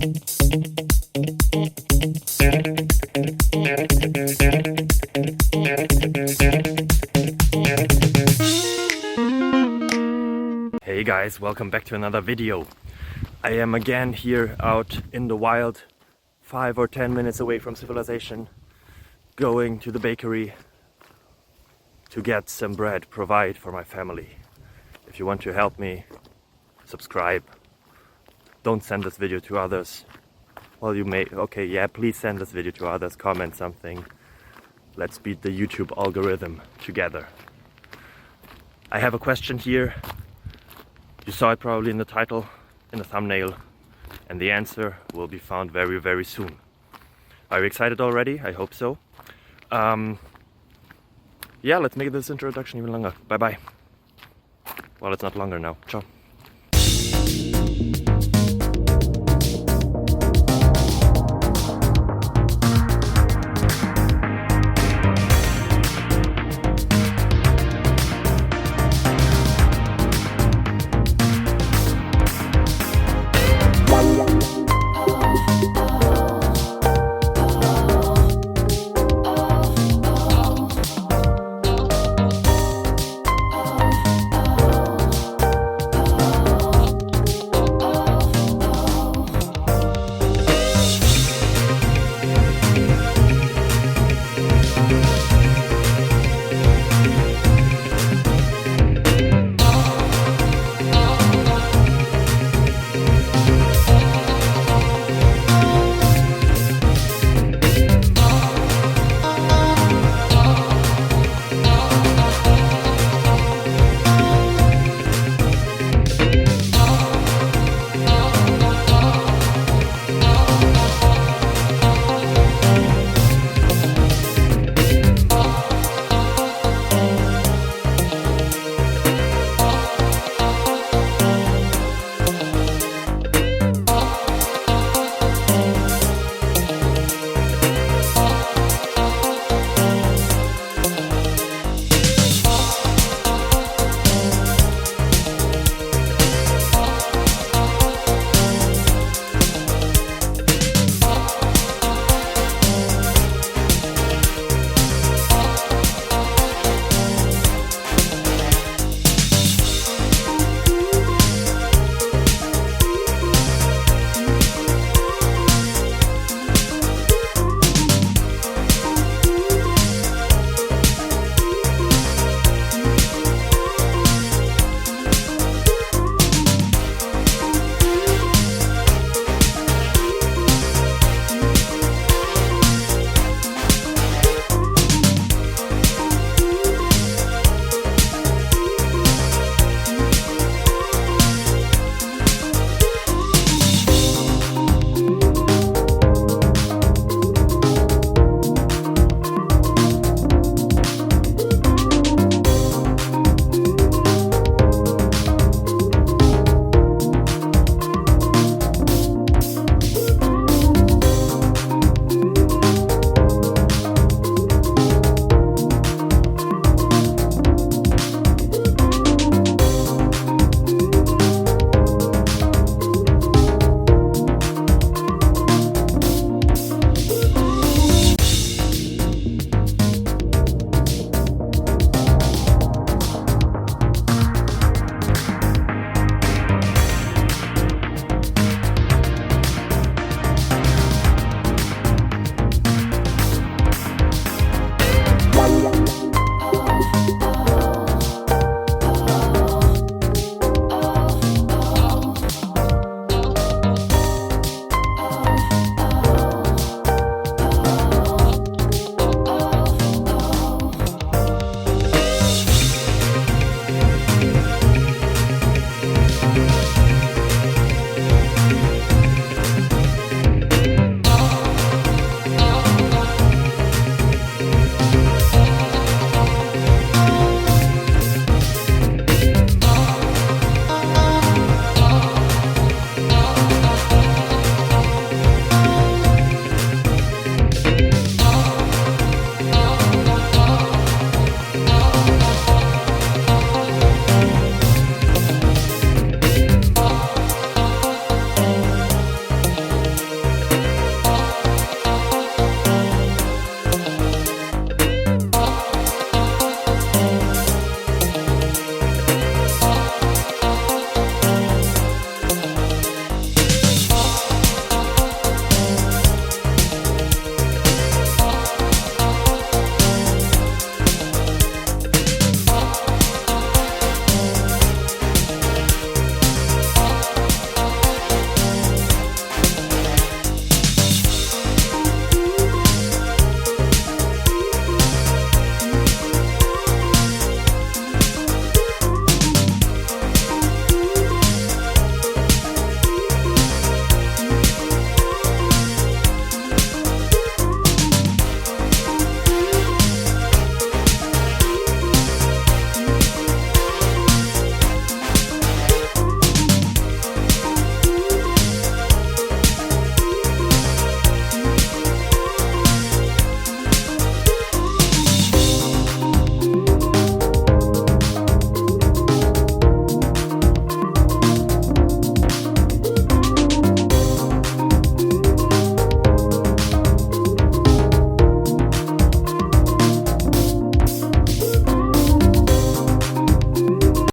Hey guys, welcome back to another video. I am again here out in the wild, 5 or 10 minutes away from civilization, going to the bakery to get some bread, provide for my family. If you want to help me, subscribe. Don't send this video to others. Well, you may, okay, yeah, please send this video to others, comment something. Let's beat the YouTube algorithm together. I have a question here. You saw it probably in the title, in the thumbnail, and the answer will be found very, very soon. Are you excited already? I hope so. Yeah, let's make this introduction even longer. Bye bye. Well, it's not longer now. Ciao.